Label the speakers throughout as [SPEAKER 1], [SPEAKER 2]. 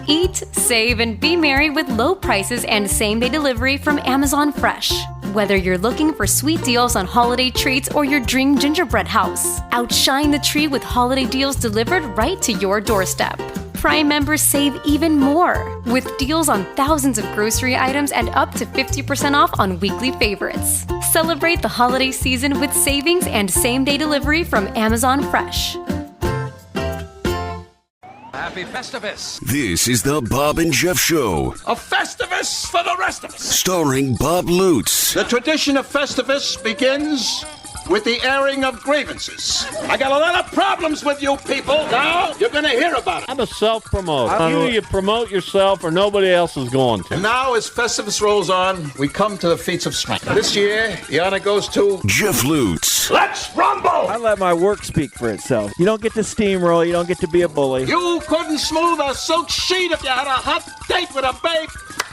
[SPEAKER 1] Eat, save, and be merry with low prices and same-day delivery from Amazon Fresh. Whether you're looking for sweet deals on holiday treats or your dream gingerbread house, outshine the tree with holiday deals delivered right to your doorstep. Prime members save even more with deals on thousands of grocery items and up to 50% off on weekly favorites. Celebrate the holiday season with savings and same-day delivery from Amazon Fresh.
[SPEAKER 2] Happy Festivus!
[SPEAKER 3] This is the Bob and Jeff Show.
[SPEAKER 2] A Festivus for the rest of us!
[SPEAKER 3] Starring Bob Lutz.
[SPEAKER 4] The tradition of Festivus begins with the airing of grievances. I got a lot of problems with you people. Now you're going to hear about it.
[SPEAKER 5] I'm a self-promote. Either you promote yourself or nobody else is going to.
[SPEAKER 4] And now as Festivus rolls on, we come to the feats of strength. This year, the honor goes to
[SPEAKER 3] Jeff Lutz.
[SPEAKER 4] Let's rumble!
[SPEAKER 6] I let my work speak for itself. You don't get to steamroll. You don't get to be a bully.
[SPEAKER 4] You couldn't smooth a silk sheet if you had a hot date with a babe.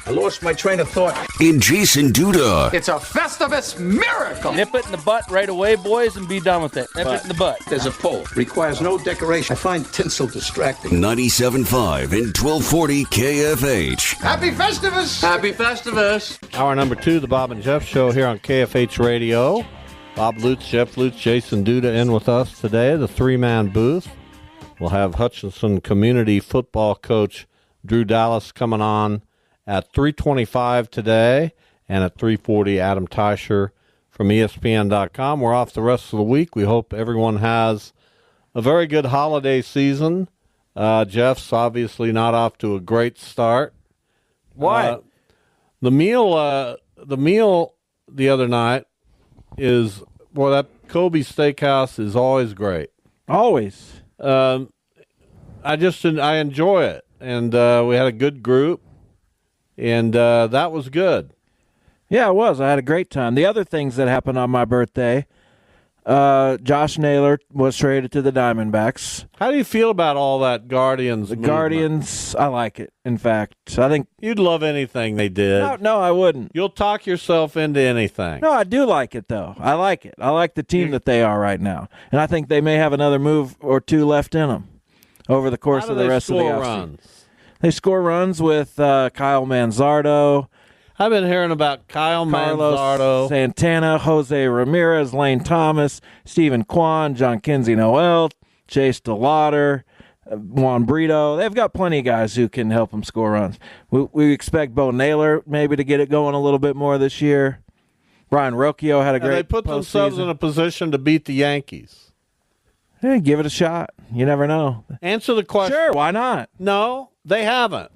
[SPEAKER 4] I lost my train of thought.
[SPEAKER 3] And Jason Duda.
[SPEAKER 2] It's a Festivus miracle!
[SPEAKER 7] Nip it in the butt right away, boys, and be done with it. Nip it in the butt.
[SPEAKER 4] There's a pole. Requires no decoration. I find tinsel distracting.
[SPEAKER 3] 97.5 and 1240 KFH.
[SPEAKER 4] Happy Festivus!
[SPEAKER 2] Happy Festivus!
[SPEAKER 5] Hour number 2, the Bob and Jeff Show here on KFH Radio. Bob Lutz, Jeff Lutz, Jason Duda in with us today, the three-man booth. We'll have Hutchinson Community Football Coach Drew Dallas coming on at 3:25 today, and at 3:40, Adam Teicher from ESPN.com. We're off the rest of the week. We hope everyone has a very good holiday season. Jeff's obviously not off to a great start.
[SPEAKER 6] Why?
[SPEAKER 5] The meal the other night is, well, that Kobe Steakhouse is always great.
[SPEAKER 6] Always.
[SPEAKER 5] I enjoy it, and we had a good group. And that was good.
[SPEAKER 6] Yeah, it was. I had a great time. The other things that happened on my birthday, Josh Naylor was traded to the Diamondbacks.
[SPEAKER 5] How do you feel about all that Guardians movement?
[SPEAKER 6] Guardians, I like it. In fact, I think
[SPEAKER 5] you'd love anything they did.
[SPEAKER 6] No, I wouldn't.
[SPEAKER 5] You'll talk yourself into anything.
[SPEAKER 6] No, I do like it, though. I like it. I like the team that they are right now. And I think they may have another move or two left in them over the course of the rest of the offseason. They score runs with Kyle Manzardo.
[SPEAKER 5] I've been hearing about Carlos Manzardo,
[SPEAKER 6] Santana, Jose Ramirez, Lane Thomas, Stephen Kwan, John Kinsey Noel, Chase DeLauder, Juan Brito. They've got plenty of guys who can help them score runs. We expect Bo Naylor maybe to get it going a little bit more this year. Brian Rocchio had a great
[SPEAKER 5] They put themselves in a position to beat the Yankees.
[SPEAKER 6] Hey, give it a shot. You never know.
[SPEAKER 5] Answer the question.
[SPEAKER 6] Sure, why not?
[SPEAKER 5] No, they haven't.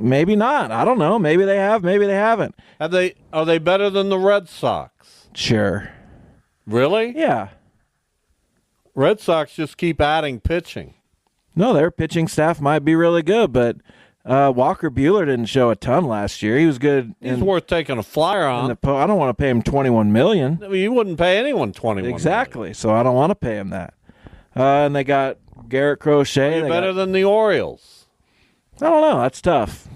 [SPEAKER 6] Maybe not. I don't know. Maybe they have. Maybe they haven't.
[SPEAKER 5] Are they better than the Red Sox?
[SPEAKER 6] Sure.
[SPEAKER 5] Really?
[SPEAKER 6] Yeah.
[SPEAKER 5] Red Sox just keep adding pitching.
[SPEAKER 6] No, their pitching staff might be really good, but Walker Buehler didn't show a ton last year. He was good.
[SPEAKER 5] He's worth taking a flyer on.
[SPEAKER 6] I don't want to pay him $21 million.
[SPEAKER 5] I mean, you wouldn't pay anyone $21
[SPEAKER 6] exactly.
[SPEAKER 5] million.
[SPEAKER 6] So I don't want to pay him that. And they got Garrett Crochet.
[SPEAKER 5] You're better than the Orioles.
[SPEAKER 6] I don't know. That's tough.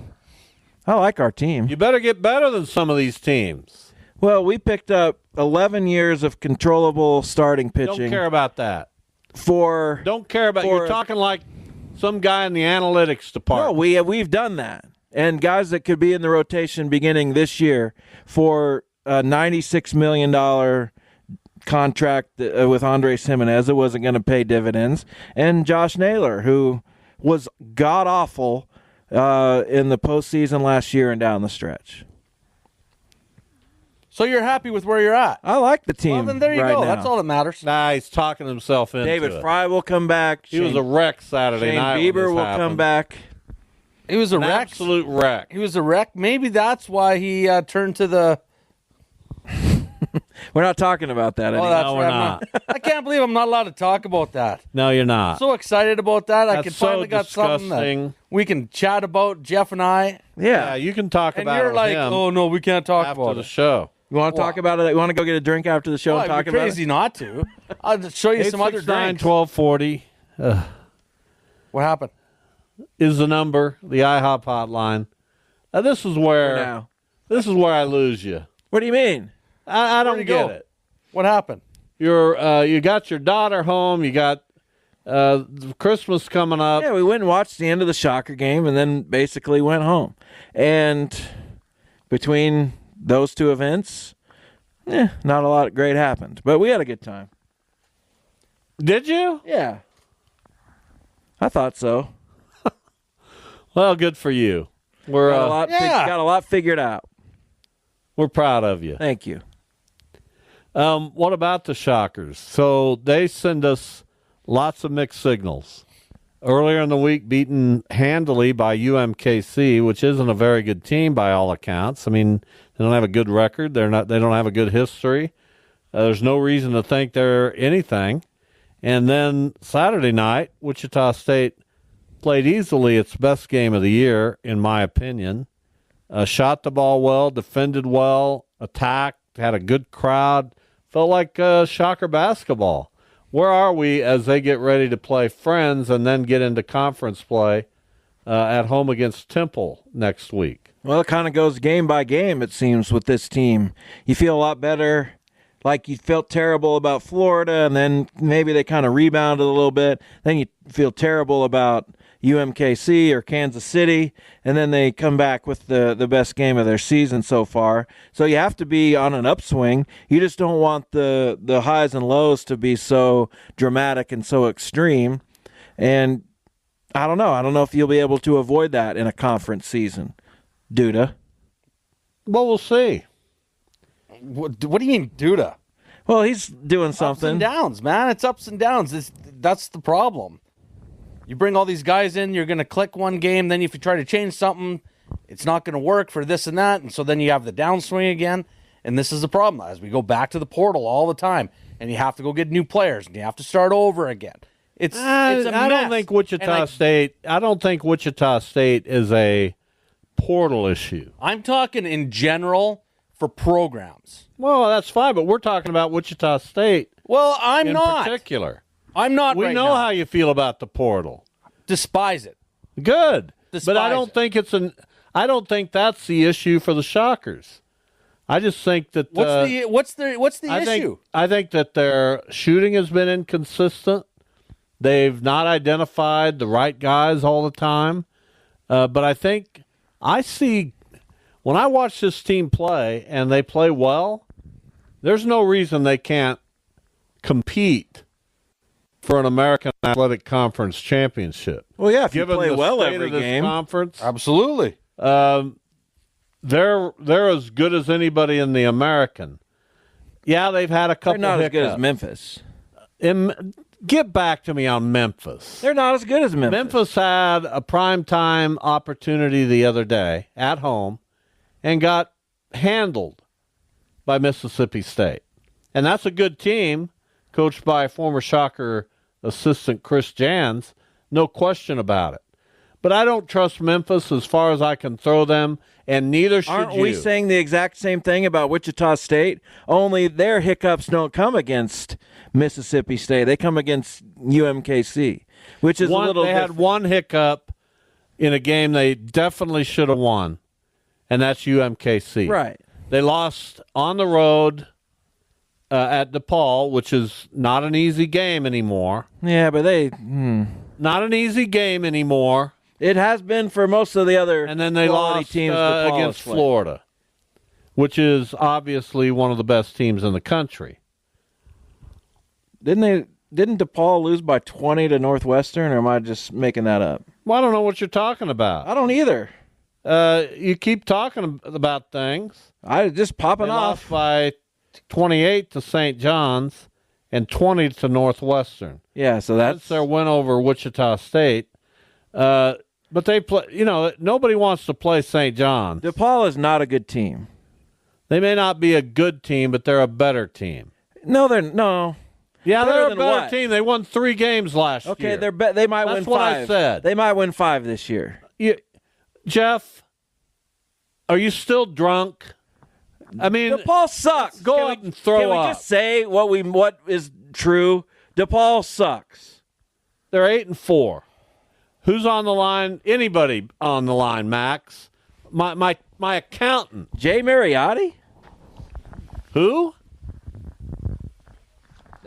[SPEAKER 6] I like our team.
[SPEAKER 5] You better get better than some of these teams.
[SPEAKER 6] Well, we picked up 11 years of controllable starting pitching.
[SPEAKER 5] Don't care about that.
[SPEAKER 6] Don't
[SPEAKER 5] care about. You're talking like some guy in the analytics department.
[SPEAKER 6] No, we've done that, and guys that could be in the rotation beginning this year for a $96 million contract with Andres Jimenez. It wasn't going to pay dividends, and Josh Naylor, who was god awful in the postseason last year and down the stretch.
[SPEAKER 7] So you're happy with where you're at?
[SPEAKER 6] I like the team.
[SPEAKER 7] Well, then there you
[SPEAKER 6] right
[SPEAKER 7] go.
[SPEAKER 6] now.
[SPEAKER 7] That's all that matters.
[SPEAKER 5] Nah, he's talking himself into
[SPEAKER 6] David
[SPEAKER 5] it.
[SPEAKER 6] Fry will come back.
[SPEAKER 5] He was a wreck Saturday night.
[SPEAKER 6] Shane Bieber will come back.
[SPEAKER 7] He was a wreck.
[SPEAKER 5] Absolute wreck.
[SPEAKER 7] He was a wreck. Maybe that's why he turned to the.
[SPEAKER 6] We're not talking about that anymore.
[SPEAKER 5] No, we're not.
[SPEAKER 7] I can't believe I'm not allowed to talk about that.
[SPEAKER 5] No, you're not.
[SPEAKER 7] I'm so excited about that. I
[SPEAKER 5] That's
[SPEAKER 7] could
[SPEAKER 5] so
[SPEAKER 7] finally got something that we can chat about, Jeff and I.
[SPEAKER 5] Yeah, you can talk
[SPEAKER 7] And
[SPEAKER 5] about it
[SPEAKER 7] you're
[SPEAKER 5] with
[SPEAKER 7] like,
[SPEAKER 5] him
[SPEAKER 7] oh, no, we can't talk
[SPEAKER 5] after
[SPEAKER 7] about
[SPEAKER 5] the
[SPEAKER 7] it.
[SPEAKER 5] show.
[SPEAKER 6] You want to talk about it? You want to go get a drink after the show and talk
[SPEAKER 7] about it? Crazy not to. I'll just show you some other drinks.
[SPEAKER 5] 869-1240
[SPEAKER 7] What happened?
[SPEAKER 5] is the number, the IHOP hotline. This is where I lose you.
[SPEAKER 6] What do you mean?
[SPEAKER 5] I don't
[SPEAKER 7] you
[SPEAKER 5] get
[SPEAKER 7] go?
[SPEAKER 5] it.
[SPEAKER 7] What happened?
[SPEAKER 5] You got your daughter home. You got Christmas coming up.
[SPEAKER 6] Yeah, we went and watched the end of the Shocker game and then basically went home. And between those two events, not a lot great happened. But we had a good time.
[SPEAKER 5] Did you?
[SPEAKER 6] Yeah. I thought so.
[SPEAKER 5] Well, good for you. We're
[SPEAKER 6] got a lot figured out.
[SPEAKER 5] We're proud of you.
[SPEAKER 6] Thank you.
[SPEAKER 5] What about the Shockers? So they send us lots of mixed signals. Earlier in the week, beaten handily by UMKC, which isn't a very good team by all accounts. I mean, they don't have a good record. They don't have a good history. There's no reason to think they're anything. And then Saturday night, Wichita State played easily its best game of the year, in my opinion. Shot the ball well, defended well, attacked, had a good crowd. Felt like Shocker basketball. Where are we as they get ready to play Friends and then get into conference play at home against Temple next week?
[SPEAKER 6] Well, it kind of goes game by game, it seems, with this team. You feel a lot better, like you felt terrible about Florida, and then maybe they kind of rebounded a little bit. Then you feel terrible about UMKC or Kansas City, and then they come back with the best game of their season so far. So you have to be on an upswing. You just don't want the highs and lows to be so dramatic and so extreme. And I don't know. I don't know if you'll be able to avoid that in a conference season. Duda.
[SPEAKER 5] Well, we'll see.
[SPEAKER 7] What do you mean, Duda?
[SPEAKER 6] Well, he's doing something.
[SPEAKER 7] Ups and downs, man. It's ups and downs. That's the problem. You bring all these guys in, you're going to click one game, then if you try to change something, it's not going to work for this and that, and so then you have the downswing again, and this is the problem as we go back to the portal all the time, and you have to go get new players, and you have to start over again. It's a mess.
[SPEAKER 5] I don't think Wichita State. I don't think Wichita State is a portal issue.
[SPEAKER 7] I'm talking in general for programs.
[SPEAKER 5] Well, that's fine, but we're talking about Wichita State.
[SPEAKER 7] Well, I'm not.
[SPEAKER 5] In particular.
[SPEAKER 7] I'm not.
[SPEAKER 5] We
[SPEAKER 7] right
[SPEAKER 5] know
[SPEAKER 7] now.
[SPEAKER 5] how you feel about the portal.
[SPEAKER 7] Despise it.
[SPEAKER 5] Good.
[SPEAKER 7] Despise
[SPEAKER 5] but I don't
[SPEAKER 7] it.
[SPEAKER 5] think I don't think that's the issue for the Shockers. I just think that
[SPEAKER 7] what's the issue?
[SPEAKER 5] I think that their shooting has been inconsistent. They've not identified the right guys all the time. But I think I see when I watch this team play and they play well, there's no reason they can't compete for an American Athletic Conference championship.
[SPEAKER 6] Well, yeah, if
[SPEAKER 5] Given
[SPEAKER 6] you play
[SPEAKER 5] the
[SPEAKER 6] well
[SPEAKER 5] state
[SPEAKER 6] every
[SPEAKER 5] of this
[SPEAKER 6] game.
[SPEAKER 5] conference,
[SPEAKER 7] Absolutely.
[SPEAKER 5] they're as good as anybody in the American. Yeah, they've had a couple.
[SPEAKER 6] They're not as good
[SPEAKER 5] hiccups.
[SPEAKER 6] as Memphis.
[SPEAKER 5] Get back to me on Memphis.
[SPEAKER 6] They're not as good as Memphis.
[SPEAKER 5] Memphis had a primetime opportunity the other day at home and got handled by Mississippi State. And that's a good team, coached by former Shocker assistant Chris Jans, no question about it. But I don't trust Memphis as far as I can throw them, and neither should
[SPEAKER 6] Aren't
[SPEAKER 5] you.
[SPEAKER 6] we saying the exact same thing about Wichita State? Only their hiccups don't come against Mississippi State. They come against UMKC, which is a little
[SPEAKER 5] They had one hiccup in a game they definitely should have won, and that's UMKC.
[SPEAKER 6] Right.
[SPEAKER 5] They lost on the road at DePaul, which is not an easy game anymore.
[SPEAKER 6] Yeah, but
[SPEAKER 5] Not an easy game anymore.
[SPEAKER 6] It has been for most of the other
[SPEAKER 5] And then they
[SPEAKER 6] quality
[SPEAKER 5] lost
[SPEAKER 6] teams DePaul
[SPEAKER 5] against
[SPEAKER 6] has played.
[SPEAKER 5] Florida, which is obviously one of the best teams in the country.
[SPEAKER 6] Didn't DePaul lose by 20 to Northwestern, or am I just making that up?
[SPEAKER 5] Well, I don't know what you're talking about.
[SPEAKER 6] I don't either.
[SPEAKER 5] You keep talking about things.
[SPEAKER 6] I just popping
[SPEAKER 5] They lost
[SPEAKER 6] off.
[SPEAKER 5] by 28 to St. John's and 20 to Northwestern.
[SPEAKER 6] Yeah, so
[SPEAKER 5] That's their win over Wichita State. But they play. Nobody wants to play St. John's.
[SPEAKER 6] DePaul is not a good team.
[SPEAKER 5] They may not be a good team, but they're a better team.
[SPEAKER 6] No, they're no.
[SPEAKER 5] Yeah,
[SPEAKER 6] Better
[SPEAKER 5] they're a
[SPEAKER 6] than
[SPEAKER 5] better
[SPEAKER 6] what?
[SPEAKER 5] team. They won 3 games last year.
[SPEAKER 6] Okay, they might win
[SPEAKER 5] That's
[SPEAKER 6] 5.
[SPEAKER 5] what I said.
[SPEAKER 6] They might win 5 this year.
[SPEAKER 5] Jeff, are you still drunk? I mean,
[SPEAKER 6] DePaul sucks.
[SPEAKER 5] Go
[SPEAKER 6] Can
[SPEAKER 5] up
[SPEAKER 6] we,
[SPEAKER 5] and throw
[SPEAKER 6] Can we
[SPEAKER 5] up.
[SPEAKER 6] just say what is true? DePaul sucks.
[SPEAKER 5] They're 8-4. Who's on the line? Anybody on the line, Max? My accountant.
[SPEAKER 6] Jay Mariotti?
[SPEAKER 5] Who?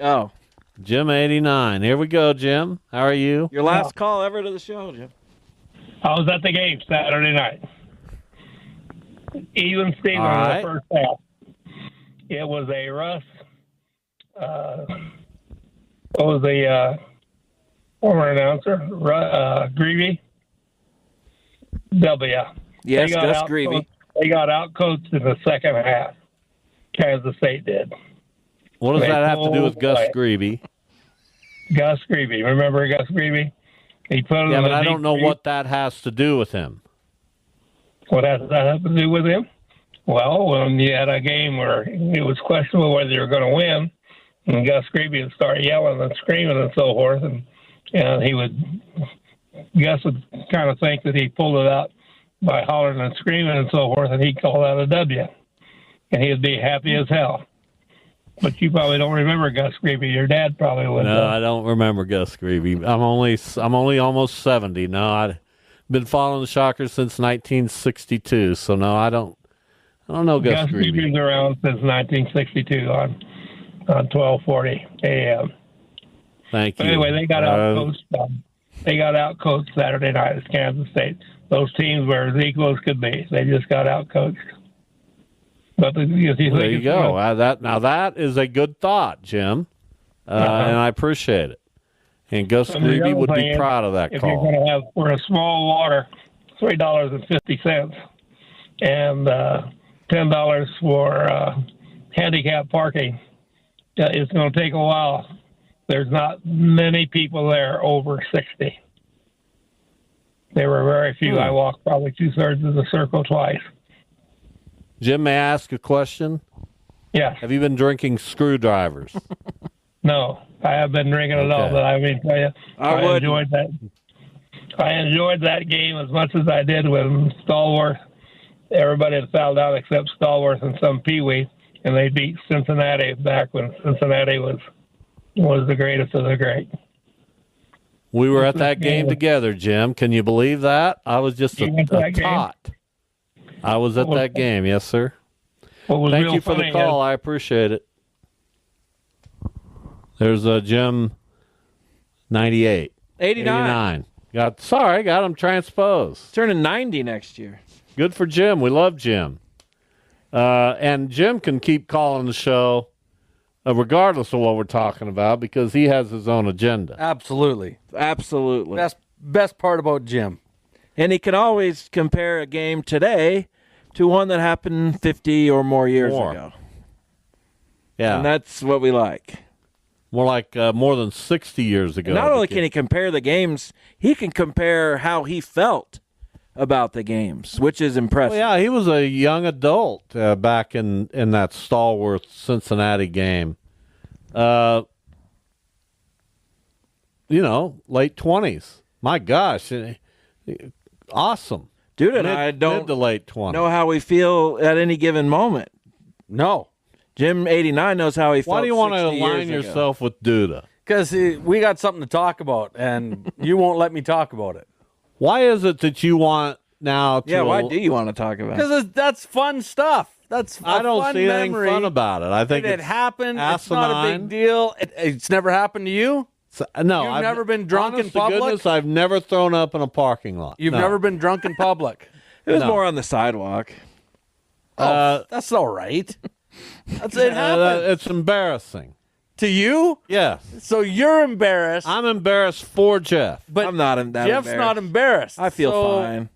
[SPEAKER 6] Oh.
[SPEAKER 5] Jim 89. Here we go, Jim. How are you?
[SPEAKER 6] Your last call ever to the show, Jim.
[SPEAKER 8] I was at the game Saturday night. Even Steven
[SPEAKER 5] All right.
[SPEAKER 8] in the first half. It was a Russ. What was the former announcer? Greavy. W.
[SPEAKER 6] Yes, Gus Greavy.
[SPEAKER 8] They got out-coached in the second half. Kansas State did.
[SPEAKER 5] What does
[SPEAKER 8] They
[SPEAKER 5] that have to do with
[SPEAKER 8] pulled
[SPEAKER 5] Gus
[SPEAKER 8] away.
[SPEAKER 5] Greavy?
[SPEAKER 8] Gus Greavy. Remember Gus Greavy? He put him
[SPEAKER 5] Yeah,
[SPEAKER 8] in
[SPEAKER 5] but
[SPEAKER 8] a
[SPEAKER 5] I
[SPEAKER 8] deep
[SPEAKER 5] don't know
[SPEAKER 8] freeze.
[SPEAKER 5] what that has to do with him.
[SPEAKER 8] What does that have to do with him? Well, when you had a game where it was questionable whether you were going to win, and Gus Greavy would start yelling and screaming and so forth, and Gus would kind of think that he pulled it out by hollering and screaming and so forth, and he'd call that a W, and he'd be happy as hell. But you probably don't remember Gus Greavy. Your dad probably would.
[SPEAKER 5] No, I don't remember Gus Greavy. I'm only almost 70. No, I've been following the Shockers since 1962. So no, I don't know Gus Greavy.
[SPEAKER 8] Greavy's around since 1962 on 1240 AM.
[SPEAKER 5] Thank you.
[SPEAKER 8] But anyway, they got out-coached. They got out-coached Saturday night at Kansas State. Those teams were as equal as could be. They just got out-coached. But
[SPEAKER 5] There you go. That is a good thought, Jim, and I appreciate it. And Gus
[SPEAKER 8] And the
[SPEAKER 5] Greavy
[SPEAKER 8] other
[SPEAKER 5] would be
[SPEAKER 8] thing is,
[SPEAKER 5] proud of that
[SPEAKER 8] if you're
[SPEAKER 5] call.
[SPEAKER 8] going to have for a small water, $3.50, and $10 for handicap parking, it's going to take a while. There's not many people there over 60. There were very few. I walked probably 2/3 of the circle twice.
[SPEAKER 5] Jim, may I ask a question?
[SPEAKER 8] Yes.
[SPEAKER 5] Have you been drinking screwdrivers?
[SPEAKER 8] No, I have been drinking it all,
[SPEAKER 5] Okay.
[SPEAKER 8] but I mean, tell you,
[SPEAKER 6] I
[SPEAKER 8] I
[SPEAKER 6] wouldn't.
[SPEAKER 8] enjoyed that. I enjoyed that game as much as I did with Stallworth. Everybody had fouled out except Stallworth and some Pee-wee, and they beat Cincinnati back when Cincinnati was the greatest of the great.
[SPEAKER 5] We were at that game together, Jim. Can you believe that? I was just
[SPEAKER 8] You went to
[SPEAKER 5] a
[SPEAKER 8] that game?
[SPEAKER 5] tot. I was at that game, yes, sir.
[SPEAKER 8] What was
[SPEAKER 5] Thank
[SPEAKER 8] real
[SPEAKER 5] you for the
[SPEAKER 8] funny
[SPEAKER 5] call.
[SPEAKER 8] is-
[SPEAKER 5] I appreciate it. There's Jim 98.
[SPEAKER 6] 89.
[SPEAKER 5] Got him transposed.
[SPEAKER 6] Turning 90 next year.
[SPEAKER 5] Good for Jim. We love Jim. And Jim can keep calling the show regardless of what we're talking about because he has his own agenda.
[SPEAKER 7] Absolutely.
[SPEAKER 6] Absolutely.
[SPEAKER 7] Best part about Jim.
[SPEAKER 6] And he can always compare a game today to one that happened 50 or more years ago.
[SPEAKER 5] Yeah.
[SPEAKER 6] And that's what we like.
[SPEAKER 5] More like more than 60 years ago.
[SPEAKER 6] And not only can he compare the games, he can compare how he felt about the games, which is impressive.
[SPEAKER 5] Well, yeah, he was a young adult back in that Stallworth Cincinnati game. Late 20s. My gosh. Awesome.
[SPEAKER 6] Dude, and I don't
[SPEAKER 5] mid to late 20s.
[SPEAKER 6] know how we feel at any given moment.
[SPEAKER 7] No.
[SPEAKER 6] Jim 89 knows how he felt.
[SPEAKER 5] Why do you want to
[SPEAKER 6] 60 years
[SPEAKER 5] align
[SPEAKER 6] ago.
[SPEAKER 5] yourself with Duda?
[SPEAKER 7] Because we got something to talk about, and you won't let me talk about it.
[SPEAKER 5] Why is it that you want now to...
[SPEAKER 6] Yeah, why do you want to talk about it?
[SPEAKER 7] Because that's fun stuff. That's a
[SPEAKER 5] I don't
[SPEAKER 7] fun
[SPEAKER 5] see anything
[SPEAKER 7] memory.
[SPEAKER 5] fun about it. I think
[SPEAKER 7] It
[SPEAKER 5] it's
[SPEAKER 7] happened.
[SPEAKER 5] asinine.
[SPEAKER 7] It's not a big deal. It's never happened to you?
[SPEAKER 5] No,
[SPEAKER 7] You've
[SPEAKER 5] I've
[SPEAKER 7] never been drunk in
[SPEAKER 5] honest to
[SPEAKER 7] public?
[SPEAKER 5] goodness, I've never thrown up in a parking lot.
[SPEAKER 7] You've
[SPEAKER 5] No.
[SPEAKER 7] never been drunk in public?
[SPEAKER 6] It was
[SPEAKER 5] No.
[SPEAKER 6] more on the sidewalk.
[SPEAKER 7] That's all right. That's it happened.
[SPEAKER 5] It's embarrassing.
[SPEAKER 7] To you?
[SPEAKER 5] Yes.
[SPEAKER 7] So you're embarrassed.
[SPEAKER 5] I'm embarrassed for Jeff.
[SPEAKER 7] But
[SPEAKER 6] I'm not that
[SPEAKER 7] Jeff's
[SPEAKER 6] embarrassed.
[SPEAKER 7] not embarrassed.
[SPEAKER 6] I feel
[SPEAKER 7] So
[SPEAKER 6] fine.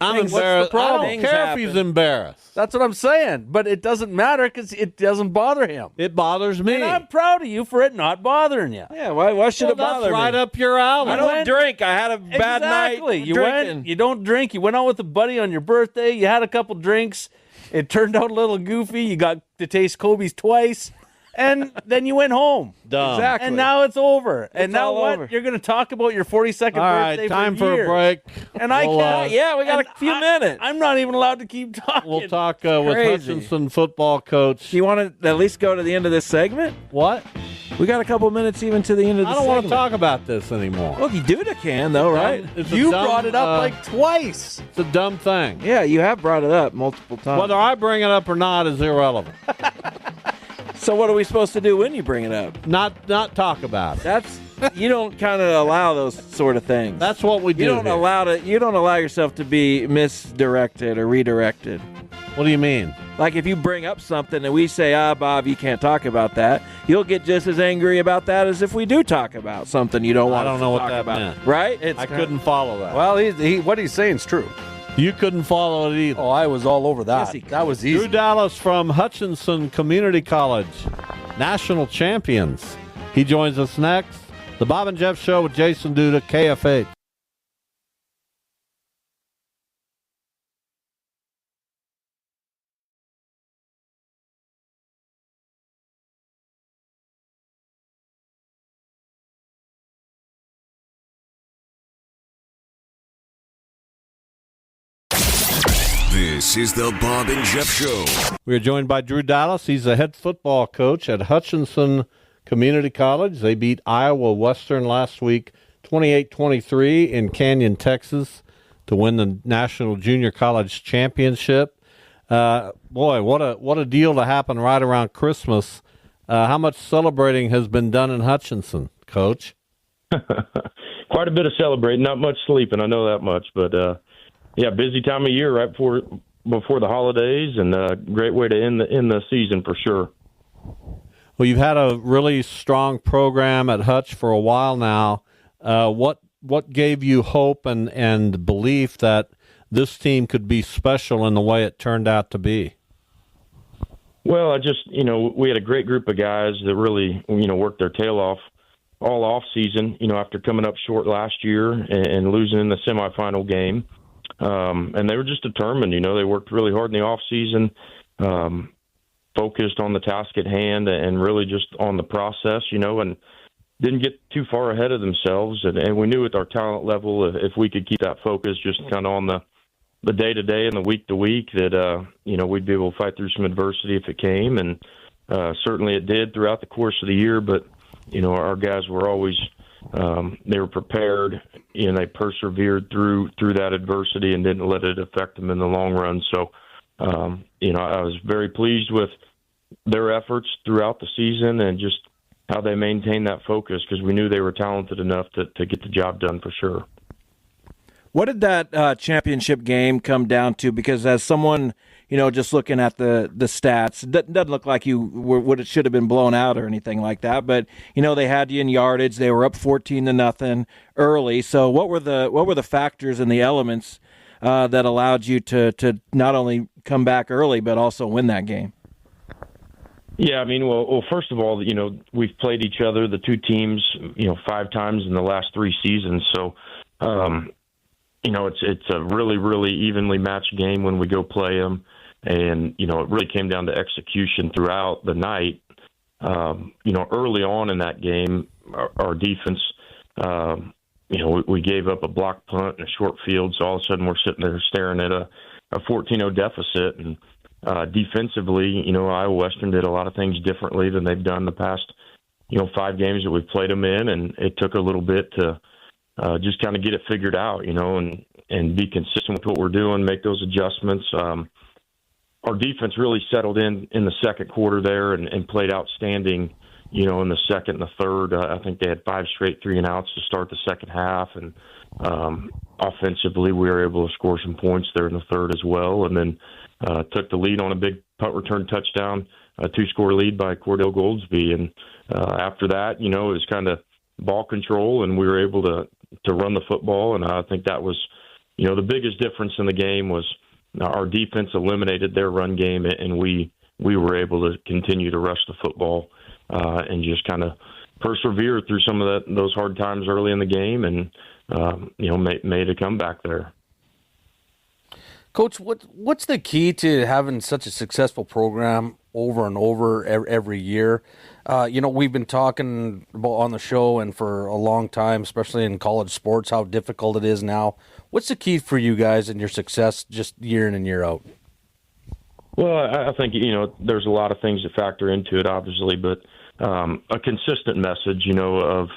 [SPEAKER 5] I'm
[SPEAKER 7] What's the
[SPEAKER 5] embarrassed. I
[SPEAKER 7] problem?
[SPEAKER 5] don't
[SPEAKER 6] Things
[SPEAKER 5] care if
[SPEAKER 6] happen.
[SPEAKER 5] he's embarrassed.
[SPEAKER 7] That's what I'm saying. But it doesn't matter because it doesn't bother him.
[SPEAKER 5] It bothers me.
[SPEAKER 7] And I'm proud of you for it not bothering you.
[SPEAKER 6] Yeah, why should it
[SPEAKER 5] Well,
[SPEAKER 6] bother
[SPEAKER 5] that's right
[SPEAKER 6] me?
[SPEAKER 5] up your alley.
[SPEAKER 6] I don't
[SPEAKER 7] went-
[SPEAKER 6] drink. I had a bad
[SPEAKER 7] Exactly.
[SPEAKER 6] night
[SPEAKER 7] You
[SPEAKER 6] drinking.
[SPEAKER 7] went. You don't drink. You went out with a buddy on your birthday. You had a couple drinks. It turned out a little goofy. You got to taste Kobe's twice, and then you went home.
[SPEAKER 5] Dumb.
[SPEAKER 6] Exactly.
[SPEAKER 7] And now it's over. And now
[SPEAKER 6] all
[SPEAKER 7] what?
[SPEAKER 6] over.
[SPEAKER 7] You're going to talk about your 42nd
[SPEAKER 5] All
[SPEAKER 7] birthday
[SPEAKER 5] right, time
[SPEAKER 7] for
[SPEAKER 5] for a
[SPEAKER 7] years.
[SPEAKER 5] break.
[SPEAKER 7] And I
[SPEAKER 5] We'll,
[SPEAKER 7] can't.
[SPEAKER 6] yeah, we got
[SPEAKER 7] and
[SPEAKER 6] a few minutes.
[SPEAKER 7] I'm not even allowed to keep talking.
[SPEAKER 5] We'll talk with
[SPEAKER 6] Crazy.
[SPEAKER 5] Hutchinson football coach.
[SPEAKER 6] Do you want to at least go to the end of this segment?
[SPEAKER 5] What?
[SPEAKER 6] We got a couple minutes even to the end of the
[SPEAKER 5] I don't want to
[SPEAKER 6] segment.
[SPEAKER 5] talk about this anymore.
[SPEAKER 6] Well, you do it can, though, right?
[SPEAKER 5] It's a
[SPEAKER 7] You
[SPEAKER 5] dumb,
[SPEAKER 7] brought it up like twice.
[SPEAKER 5] It's a dumb thing.
[SPEAKER 6] Yeah, you have brought it up multiple times.
[SPEAKER 5] Whether I bring it up or not is irrelevant.
[SPEAKER 6] So what are we supposed to do when you bring it up?
[SPEAKER 5] Not talk about it.
[SPEAKER 6] You don't kind of allow those sort of things.
[SPEAKER 5] That's what we do.
[SPEAKER 6] You don't
[SPEAKER 5] here.
[SPEAKER 6] You don't allow yourself to be misdirected or redirected.
[SPEAKER 5] What do you mean?
[SPEAKER 6] Like if you bring up something and we say, Bob, you can't talk about that, you'll get just as angry about that as if we do talk about something you don't want to talk about.
[SPEAKER 5] I don't know what that meant.
[SPEAKER 6] Right?
[SPEAKER 5] I couldn't follow that.
[SPEAKER 7] Well, what he's saying is true.
[SPEAKER 5] You couldn't follow it either.
[SPEAKER 7] Oh, I was all over that.
[SPEAKER 6] Yes,
[SPEAKER 7] that was easy.
[SPEAKER 5] Drew Dallas from Hutchinson Community College, national champions. He joins us next. The Bob and Jeff Show with Jason Duda, KFH.
[SPEAKER 3] This is the Bob and Jeff Show.
[SPEAKER 5] We are joined by Drew Dallas. He's the head football coach at Hutchinson Community College. They beat Iowa Western last week, 28-23 in Canyon, Texas, to win the National Junior College Championship. Boy, what a deal to happen right around Christmas. How much celebrating has been done in Hutchinson, Coach?
[SPEAKER 9] Quite a bit of celebrating, not much sleeping, I know that much, but yeah, busy time of year right before the holidays, and a great way to end the season for sure.
[SPEAKER 5] Well, you've had a really strong program at Hutch for a while now. What gave you hope and belief that this team could be special in the way it turned out to be?
[SPEAKER 9] Well, we had a great group of guys that really, worked their tail off all off season, after coming up short last year and losing in the semifinal game. And they were just determined, they worked really hard in the off season, focused on the task at hand and really just on the process, and didn't get too far ahead of themselves. And we knew with our talent level, if we could keep that focus just kind of on the day-to-day and the week-to-week, that, we'd be able to fight through some adversity if it came. And certainly it did throughout the course of the year. But, our guys were always they were prepared, and they persevered through that adversity and didn't let it affect them in the long run. So, I was very pleased with their efforts throughout the season and just how they maintained that focus, because we knew they were talented enough to get the job done for sure.
[SPEAKER 6] What did that championship game come down to? Because as someone, just looking at the stats, it doesn't look like you what it should have been blown out or anything like that. But they had you in yardage. They were up 14-0 early. So what were the factors and the elements that allowed you to not only come back early but also win that game?
[SPEAKER 9] Yeah, well, first of all, we've played each other, the two teams, 5 times in the last 3 seasons. So, it's a really, really evenly matched game when we go play them. And, it really came down to execution throughout the night. Early on in that game, our defense, we gave up a block punt and a short field. So all of a sudden we're sitting there staring at a 14-0 deficit. And defensively, Iowa Western did a lot of things differently than they've done the past, 5 games that we've played them in. And it took a little bit to just kind of get it figured out, and be consistent with what we're doing, make those adjustments. Our defense really settled in the second quarter there and played outstanding, in the second and the third. I think they had 5 straight 3-and-outs to start the second half. And offensively, we were able to score some points there in the third as well. And then took the lead on a big punt return touchdown, a 2-score lead by Cordell Goldsby. And after that, it was kind of ball control, and we were able to run the football. And I think that was, the biggest difference in the game was our defense eliminated their run game, and we were able to continue to rush the football and just kind of persevere through some of those hard times early in the game, and made a comeback there.
[SPEAKER 7] Coach, what's the key to having such a successful program over and over every year? We've been talking about on the show and for a long time, especially in college sports, how difficult it is now. What's the key for you guys and your success just year in and year out?
[SPEAKER 9] Well, I think, there's a lot of things that factor into it, obviously, but a consistent message, of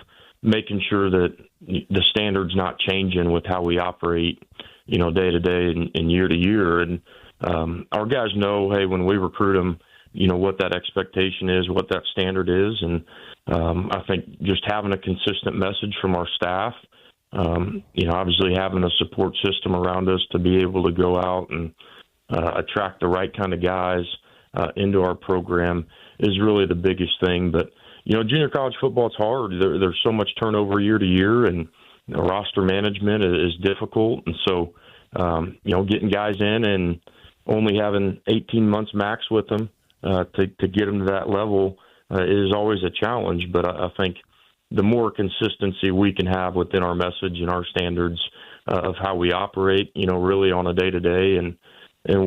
[SPEAKER 9] making sure that the standard's not changing with how we operate, day to day and year to year. And our guys know, hey, when we recruit them, what that expectation is, what that standard is. And I think just having a consistent message from our staff, obviously having a support system around us to be able to go out and attract the right kind of guys into our program is really the biggest thing. But, junior college football is hard. There's so much turnover year to year, and roster management is difficult. And so, getting guys in and only having 18 months max with them to get them to that level is always a challenge. But I think the more consistency we can have within our message and our standards of how we operate, really on a day-to-day and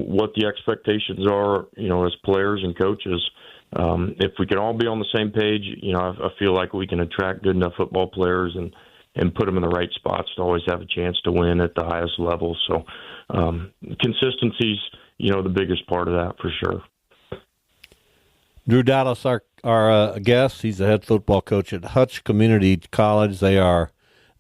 [SPEAKER 9] what the expectations are, as players and coaches, if we can all be on the same page, I feel like we can attract good enough football players and put them in the right spots to always have a chance to win at the highest level. So consistency's, the biggest part of that for sure.
[SPEAKER 5] Drew Dallas, our guest, he's the head football coach at Hutch Community College. They are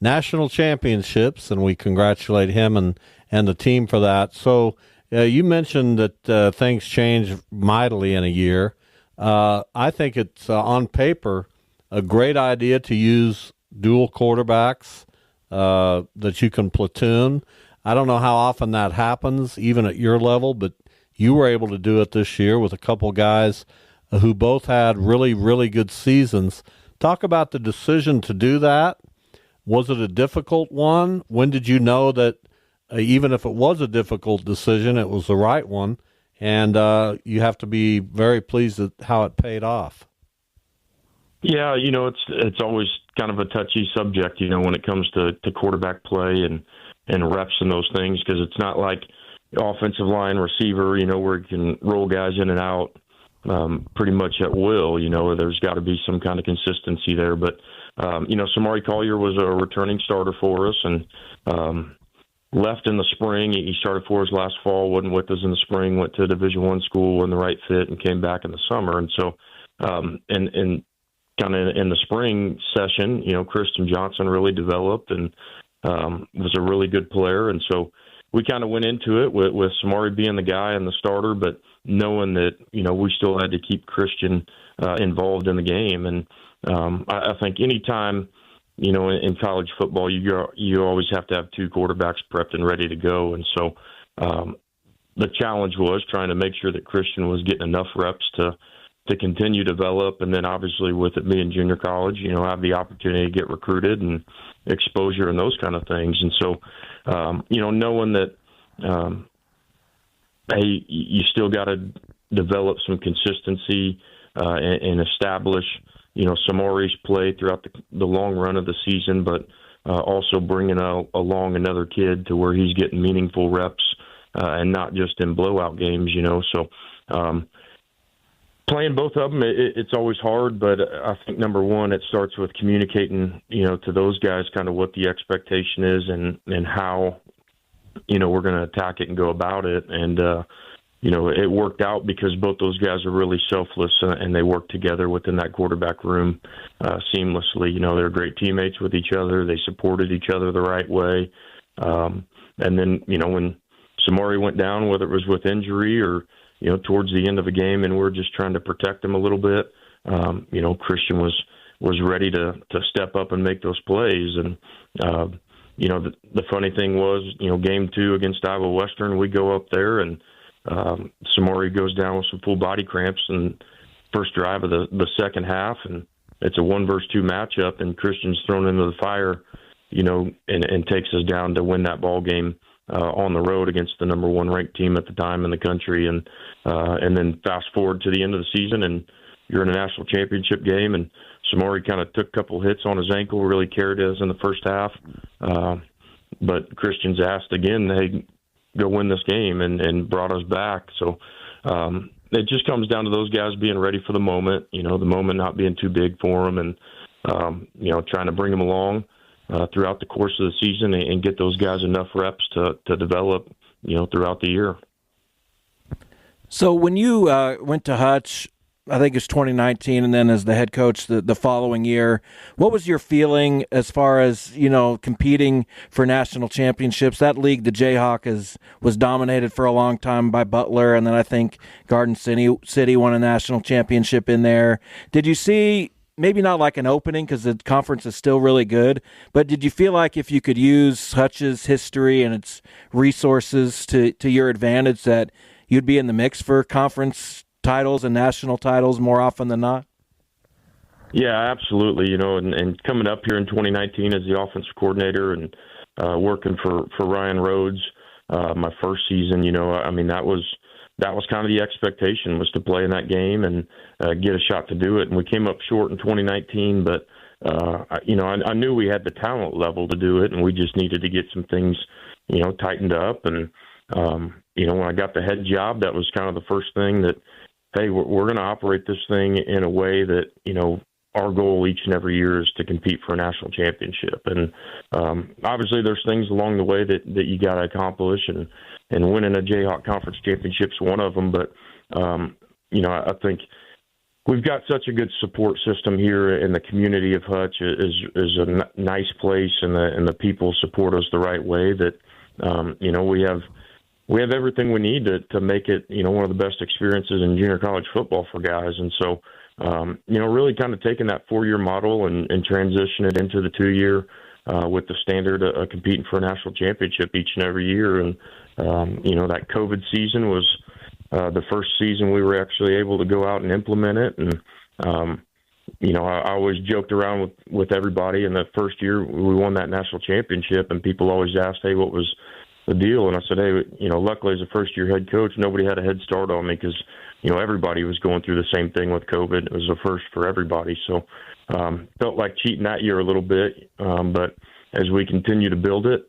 [SPEAKER 5] national championships, and we congratulate him and the team for that. So you mentioned that things change mightily in a year. I think it's on paper a great idea to use dual quarterbacks that you can platoon. I don't know how often that happens, even at your level, but you were able to do it this year with a couple guys who both had really, really good seasons. Talk about the decision to do that. Was it a difficult one? When did you know that even if it was a difficult decision, it was the right one? And you have to be very pleased at how it paid off.
[SPEAKER 9] Yeah, it's always kind of a touchy subject, when it comes to quarterback play and reps and those things, because it's not like offensive line, receiver, where you can roll guys in and out pretty much at will. There's got to be some kind of consistency there. But, Samari Collier was a returning starter for us and left in the spring. He started for us last fall, wasn't with us in the spring, went to a Division I school in the right fit and came back in the summer. And so, and kind of in the spring session, Christian Johnson really developed and was a really good player. And so we kind of went into it with Samari being the guy and the starter, but knowing that, we still had to keep Christian involved in the game. And I think anytime, in college football, you always have to have two quarterbacks prepped and ready to go. And so the challenge was trying to make sure that Christian was getting enough reps to continue to develop. And then obviously with it being junior college, have the opportunity to get recruited and exposure and those kind of things. And so, knowing that, hey, you still got to develop some consistency and establish, Samari's play throughout the long run of the season, but also bringing along another kid to where he's getting meaningful reps and not just in blowout games, So playing both of them, it's always hard, but I think number one, it starts with communicating, to those guys kind of what the expectation is and how, we're going to attack it and go about it. And, it worked out because both those guys are really selfless and they work together within that quarterback room seamlessly. They're great teammates with each other. They supported each other the right way. And then, when Samari went down, whether it was with injury or, towards the end of a game and we're just trying to protect him a little bit, Christian was ready to step up and make those plays. And, the funny thing was, game 2 against Iowa Western, we go up there and Samari goes down with some full body cramps and first drive of the second half, and it's a 1-versus-2 matchup, and Christian's thrown into the fire, and takes us down to win that ball game on the road against the number 1 ranked team at the time in the country. And then fast forward to the end of the season, and you're in a national championship game, and Samari kind of took a couple hits on his ankle, really carried us in the first half. But Christian's asked again, hey, go win this game, and brought us back. So it just comes down to those guys being ready for the moment, the moment not being too big for them, and, trying to bring them along throughout the course of the season and get those guys enough reps to develop, throughout the year.
[SPEAKER 6] So when you went to Hutch, I think it's 2019, and then as the head coach the following year. What was your feeling as far as, competing for national championships? That league, the Jayhawk, was dominated for a long time by Butler, and then I think Garden City won a national championship in there. Did you see, maybe not like an opening because the conference is still really good, but did you feel like if you could use Hutch's history and its resources to your advantage that you'd be in the mix for conference titles and national titles more often than not?
[SPEAKER 9] Yeah, absolutely. And coming up here in 2019 as the offensive coordinator and working for Ryan Rhodes, my first season, that was kind of the expectation, was to play in that game and get a shot to do it. And we came up short in 2019, but I knew we had the talent level to do it, and we just needed to get some things, tightened up. And when I got the head job, that was kind of the first thing that, hey, we're going to operate this thing in a way that, our goal each and every year is to compete for a national championship. And obviously there's things along the way that you got to accomplish, and winning a Jayhawk Conference championship is one of them. But, I think we've got such a good support system here, and the community of Hutch is a nice place, and the people support us the right way that, we have everything we need to make it, one of the best experiences in junior college football for guys. And so, really kind of taking that 4-year model and transition it into the 2-year with the standard of competing for a national championship each and every year. And, that COVID season was the first season we were actually able to go out and implement it. And, I always joked around with everybody. In the first year we won that national championship, and people always asked, hey, what was the deal? And I said, hey, luckily as a first-year head coach, nobody had a head start on me because, everybody was going through the same thing with COVID. It was a first for everybody. So felt like cheating that year a little bit. But as we continue to build it,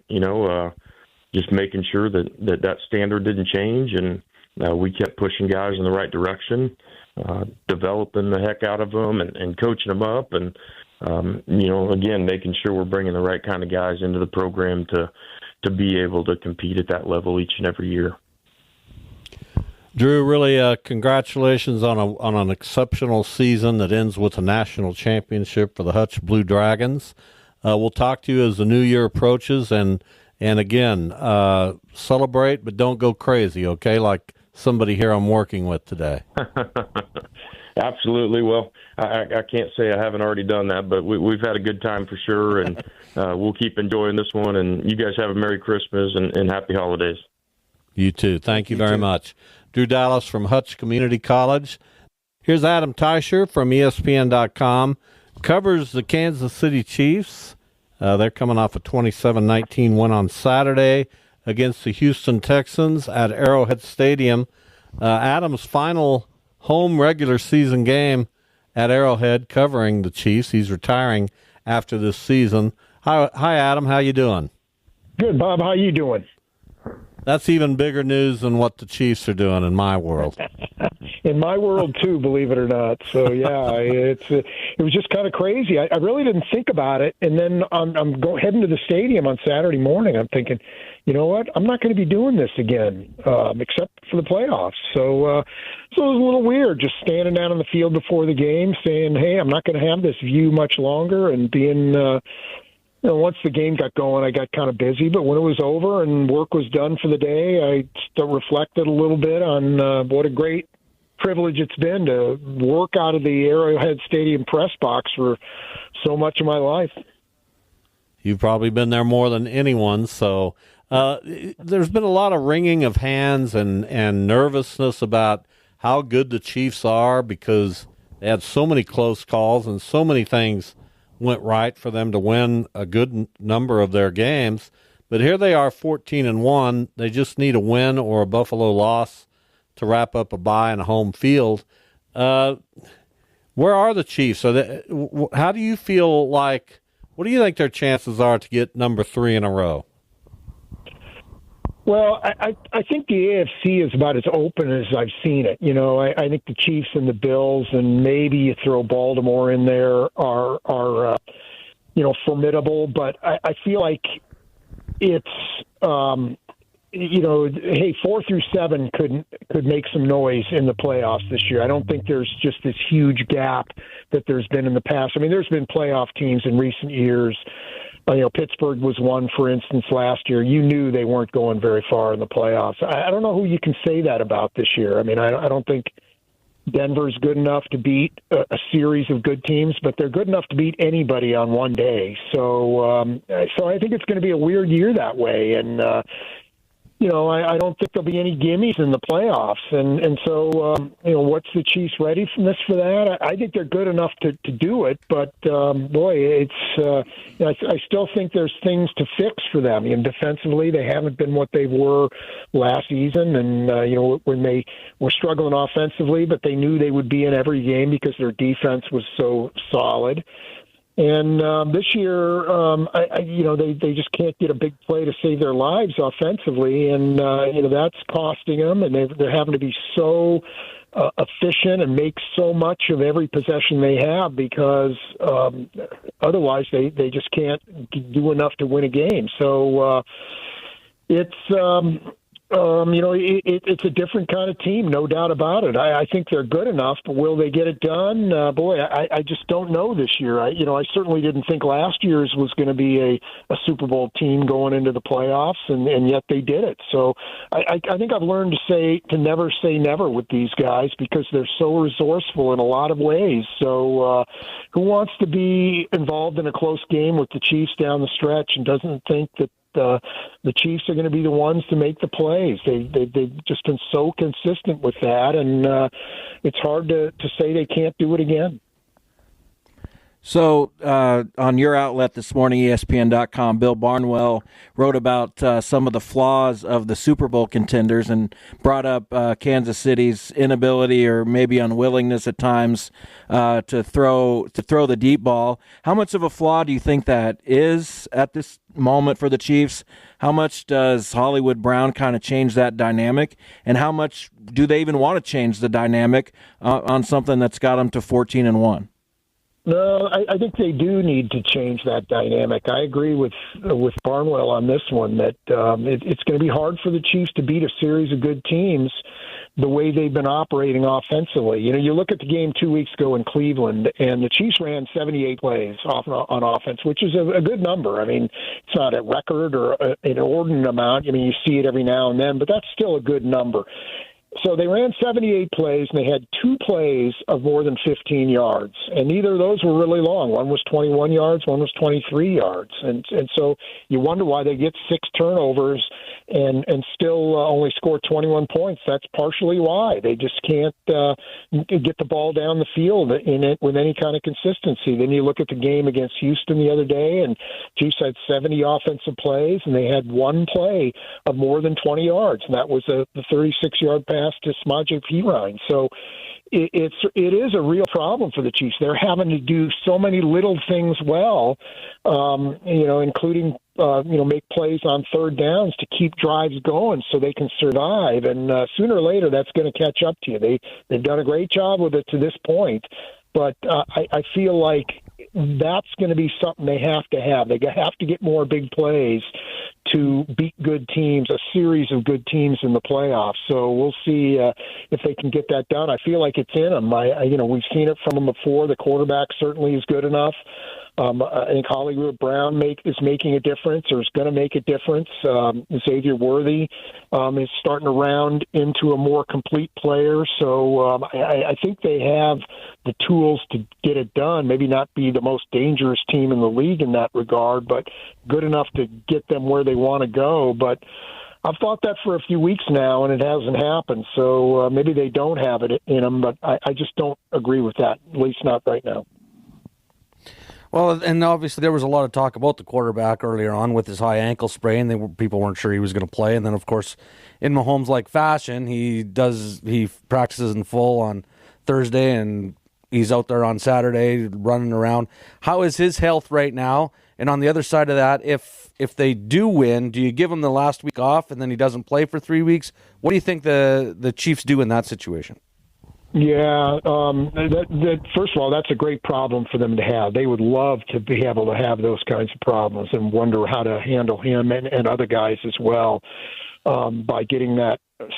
[SPEAKER 9] just making sure that standard didn't change, and we kept pushing guys in the right direction, developing the heck out of them and coaching them up. And, again, making sure we're bringing the right kind of guys into the program to be able to compete at that level each and every year.
[SPEAKER 5] Drew, really congratulations on an exceptional season that ends with a national championship for the Hutch Blue Dragons. We'll talk to you as the new year approaches, and again, celebrate, but don't go crazy, okay? Like somebody here I'm working with today.
[SPEAKER 9] Absolutely. Well, I can't say I haven't already done that, but we've had a good time for sure, and we'll keep enjoying this one. And you guys have a Merry Christmas and Happy Holidays. You too. Thank you very much. Drew Dallas from Hutch Community College. Here's Adam Teicher from ESPN.com. Covers the Kansas City Chiefs. They're coming off a 27-19 win on Saturday against the Houston Texans at Arrowhead Stadium. Adam's final home regular season game at Arrowhead covering the Chiefs. He's retiring after this season. Hi, Adam. How you doing?
[SPEAKER 10] Good, Bob. How you doing?
[SPEAKER 5] That's even bigger news than what the Chiefs are doing in my world.
[SPEAKER 10] In my world, too, believe it or not. So, yeah, it was just kind of crazy. I really didn't think about it. And then I'm heading to the stadium on Saturday morning. I'm thinking, you know what? I'm not going to be doing this again, except for the playoffs. So it was a little weird just standing down on the field before the game saying, hey, I'm not going to have this view much longer, and being once the game got going, I got kind of busy. But when it was over and work was done for the day, I still reflected a little bit on what a great privilege it's been to work out of the Arrowhead Stadium press box for so much of my life.
[SPEAKER 5] You've probably been there more than anyone. So there's been a lot of wringing of hands and nervousness about how good the Chiefs are because they had so many close calls and so many things went right for them to win a good number of their games. But here they are 14-1. They just need a win or a Buffalo loss to wrap up a bye in a home field. Where are the Chiefs? How do you feel like, what do you think their chances are to get number 3 in a row?
[SPEAKER 10] Well, I think the AFC is about as open as I've seen it. I think the Chiefs and the Bills, and maybe you throw Baltimore in there, are formidable. But I feel like it's hey, 4 through 7 could make some noise in the playoffs this year. I don't think there's just this huge gap that there's been in the past. I mean, there's been playoff teams in recent years. Pittsburgh was one, for instance, last year. You knew they weren't going very far in the playoffs. I don't know who you can say that about this year. I mean, I don't think Denver's good enough to beat a series of good teams, but they're good enough to beat anybody on one day. So I think it's going to be a weird year that way. And, I don't think there'll be any gimmies in the playoffs. And so, what's the Chiefs ready for that? I think they're good enough to do it, but, boy, I still think there's things to fix for them. Defensively, they haven't been what they were last season. And, when they were struggling offensively, but they knew they would be in every game because their defense was so solid. And this year, they just can't get a big play to save their lives offensively, and that's costing them. And they're having to be so efficient and make so much of every possession they have because otherwise they just can't do enough to win a game. So it's. It's a different kind of team, no doubt about it. I think they're good enough, but will they get it done? I just don't know this year. I certainly didn't think last year's was going to be a Super Bowl team going into the playoffs, and yet they did it. So I think I've learned to never say never with these guys because they're so resourceful in a lot of ways. So who wants to be involved in a close game with the Chiefs down the stretch and doesn't think that the Chiefs are going to be the ones to make the plays? They've just been so consistent with that, and it's hard to say they can't do it again.
[SPEAKER 6] So on your outlet this morning, ESPN.com, Bill Barnwell wrote about some of the flaws of the Super Bowl contenders and brought up Kansas City's inability or maybe unwillingness at times to throw the deep ball. How much of a flaw do you think that is at this moment for the Chiefs? How much does Hollywood Brown kind of change that dynamic? And how much do they even want to change the dynamic on something that's got them to 14-1?
[SPEAKER 10] No, I think they do need to change that dynamic. I agree with Barnwell on this one that it's going to be hard for the Chiefs to beat a series of good teams the way they've been operating offensively. You look at the game 2 weeks ago in Cleveland, and the Chiefs ran 78 plays on offense, which is a good number. I mean, it's not a record or an inordinate amount. I mean, you see it every now and then, but that's still a good number. So they ran 78 plays, and they had 2 plays of more than 15 yards, and neither of those were really long. One was 21 yards, one was 23 yards, and so you wonder wwhy they get 6 turnovers and still only score 21 points. That's partially why they just can't get the ball down the field in it with any kind of consistency. Then you look at the game against Houston the other day, and Chiefs had 70 offensive plays, and they had 1 play of more than 20 yards, and that was the 36-yard pass to Smaje Perine. So it is a real problem for the Chiefs. They're having to do so many little things well, including make plays on third downs to keep drives going so they can survive. And sooner or later, that's going to catch up to you. They've done a great job with it to this point, but I feel like that's going to be something they have to have. They have to get more big plays to beat good teams, a series of good teams in the playoffs. So we'll see if they can get that done. I feel like it's in them. We've seen it from them before. The quarterback certainly is good enough. I think Hollywood Brown is making a difference, or is going to make a difference. Xavier Worthy is starting to round into a more complete player. So I think they have the tools to get it done. Maybe not be the most dangerous team in the league in that regard, but good enough to get them where they want to go. But I've thought that for a few weeks now, and it hasn't happened. So maybe they don't have it in them, but I just don't agree with that, at least not right now.
[SPEAKER 7] Well, and obviously there was a lot of talk about the quarterback earlier on with his high ankle sprain. People weren't sure he was going to play. And then, of course, in Mahomes-like fashion, he practices in full on Thursday, and he's out there on Saturday running around. How is his health right now? And on the other side of that, if they do win, do you give him the last week off and then he doesn't play for 3 weeks? What do you think the Chiefs do in that situation?
[SPEAKER 10] Yeah, first of all, that's a great problem for them to have. They would love to be able to have those kinds of problems and wonder how to handle him and other guys as well. by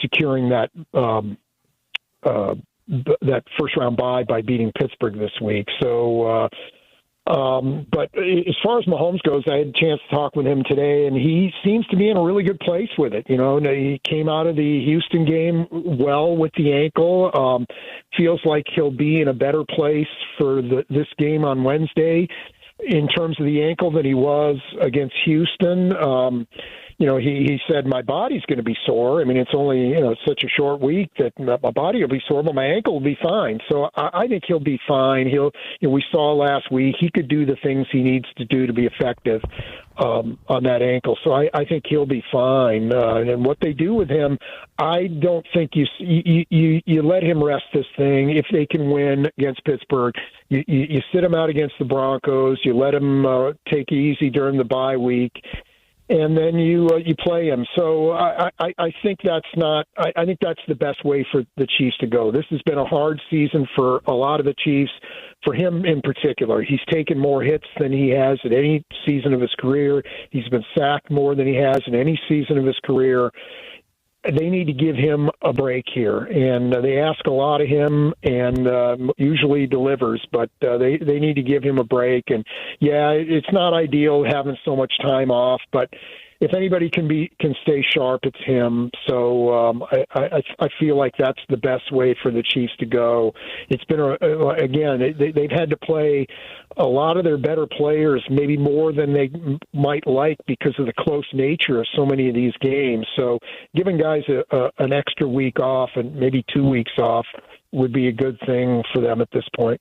[SPEAKER 10] securing that first round bye by beating Pittsburgh this week. So, but as far as Mahomes goes, I had a chance to talk with him today, and he seems to be in a really good place with it. He came out of the Houston game well with the ankle. Feels like he'll be in a better place for this game on Wednesday in terms of the ankle than he was against Houston. He said, my body's going to be sore. I mean, it's only, such a short week that my body will be sore, but my ankle will be fine. So I think he'll be fine. We saw last week, he could do the things he needs to do to be effective on that ankle. So I think he'll be fine. And what they do with him, I don't think you let him rest this thing. If they can win against Pittsburgh, you sit him out against the Broncos, you let him take it easy during the bye week, and then you play him. So I think that's not. I think that's the best way for the Chiefs to go. This has been a hard season for a lot of the Chiefs. For him in particular, he's taken more hits than he has at any season of his career. He's been sacked more than he has in any season of his career. They need to give him a break here, and they ask a lot of him, and usually delivers. But they need to give him a break. And yeah, it's not ideal having so much time off, but if anybody can stay sharp, it's him. So I feel like that's the best way for the Chiefs to go. It's been they've had to play a lot of their better players, maybe more than they might like because of the close nature of so many of these games. So giving guys an extra week off and maybe 2 weeks off would be a good thing for them at this point.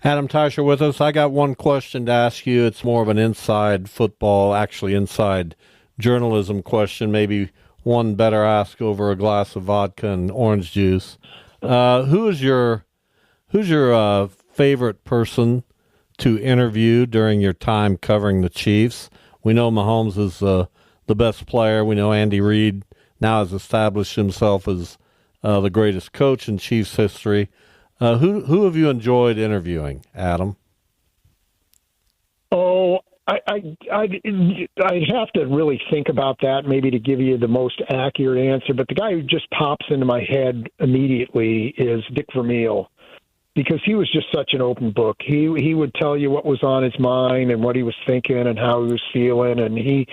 [SPEAKER 5] Adam Teicher with us. I got one question to ask you. It's more of an inside football, actually inside journalism question, maybe one better ask over a glass of vodka and orange juice. Who's your favorite person to interview during your time covering the Chiefs? We know Mahomes is the best player. We know Andy Reid now has established himself as the greatest coach in Chiefs history. Who have you enjoyed interviewing, Adam?
[SPEAKER 10] Oh, I'd have to really think about that maybe to give you the most accurate answer. But the guy who just pops into my head immediately is Dick Vermeil, because he was just such an open book. He would tell you what was on his mind and what he was thinking and how he was feeling, and he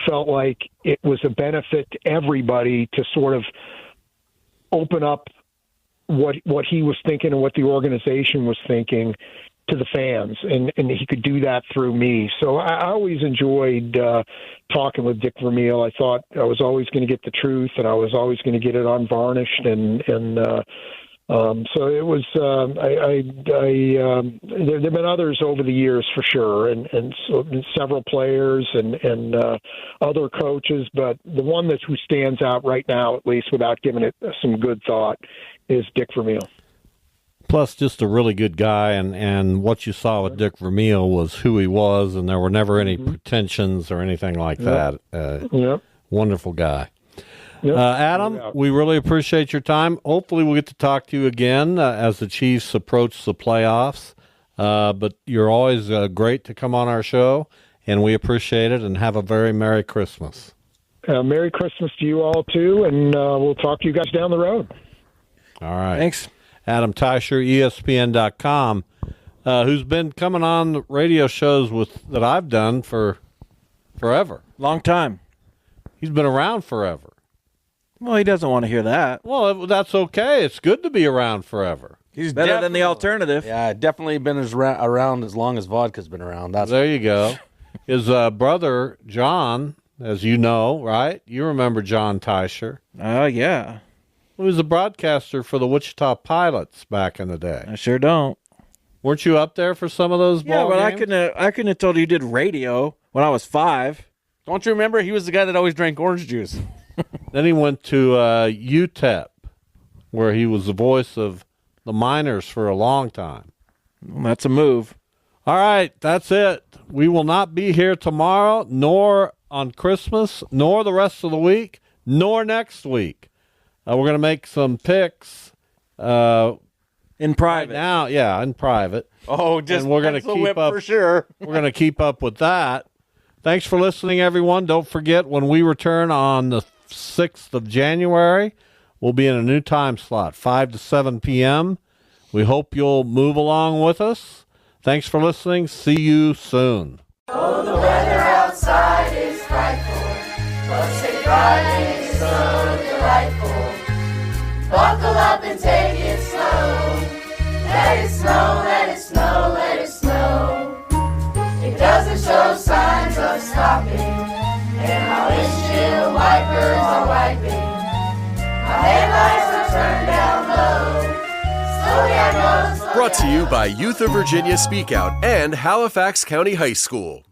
[SPEAKER 10] felt like it was a benefit to everybody to sort of open up what he was thinking and what the organization was thinking to the fans, and he could do that through me. So I always enjoyed talking with Dick Vermeil. I thought I was always going to get the truth, and I was always going to get it unvarnished, and so it was. There have been others over the years for sure, and so several players and other coaches, but the one who stands out right now, at least without giving it some good thought, is Dick Vermeil.
[SPEAKER 5] Plus, just a really good guy, and what you saw with Dick Vermeil was who he was, and there were never any pretensions or anything like that. Wonderful guy. Adam, we really appreciate your time. Hopefully we'll get to talk to you again as the Chiefs approach the playoffs. But you're always great to come on our show, and we appreciate it, and have a very Merry Christmas.
[SPEAKER 10] Merry Christmas to you all, too, and we'll talk to you guys down the road.
[SPEAKER 5] All right.
[SPEAKER 6] Thanks.
[SPEAKER 5] Adam Teicher, ESPN.com, who's been coming on the radio shows that I've done for forever.
[SPEAKER 6] Long time.
[SPEAKER 5] He's been around forever.
[SPEAKER 6] Well, he doesn't want to hear that.
[SPEAKER 5] Well, that's okay. It's good to be around forever.
[SPEAKER 6] He's better than the alternative.
[SPEAKER 7] Yeah, definitely been around as long as vodka's been around.
[SPEAKER 5] There you go. His brother, John, as you know, right? You remember John Teicher.
[SPEAKER 6] Yeah.
[SPEAKER 5] He was a broadcaster for the Wichita Pilots back in the day.
[SPEAKER 6] I sure don't.
[SPEAKER 5] Weren't you up there for some of those ball games?
[SPEAKER 6] I couldn't have told you did radio when I was 5.
[SPEAKER 7] Don't you remember? He was the guy that always drank orange juice.
[SPEAKER 5] Then he went to UTEP, where he was the voice of the Miners for a long time.
[SPEAKER 6] Well, that's a move.
[SPEAKER 5] All right, that's it. We will not be here tomorrow, nor on Christmas, nor the rest of the week, nor next week. We're going to make some picks
[SPEAKER 6] in private.
[SPEAKER 5] Right now, yeah, in private.
[SPEAKER 7] Oh, just
[SPEAKER 5] and we're going to keep up
[SPEAKER 7] for sure.
[SPEAKER 5] We're going to keep up with that. Thanks for listening, everyone. Don't forget, when we return on the 6th of January, we'll be in a new time slot, 5 to 7 p.m. We hope you'll move along with us. Thanks for listening. See you soon.
[SPEAKER 11] Oh, the weather outside is frightful, but St. Friday is so delightful. Buckle up and take it slow. Let it snow, let it snow, let it snow. It doesn't show signs of stopping, and my windshield wipers are wiping. My headlights are turned down low, so yeah, no.
[SPEAKER 12] Brought to you by Youth of Virginia Speak Out and Halifax County High School.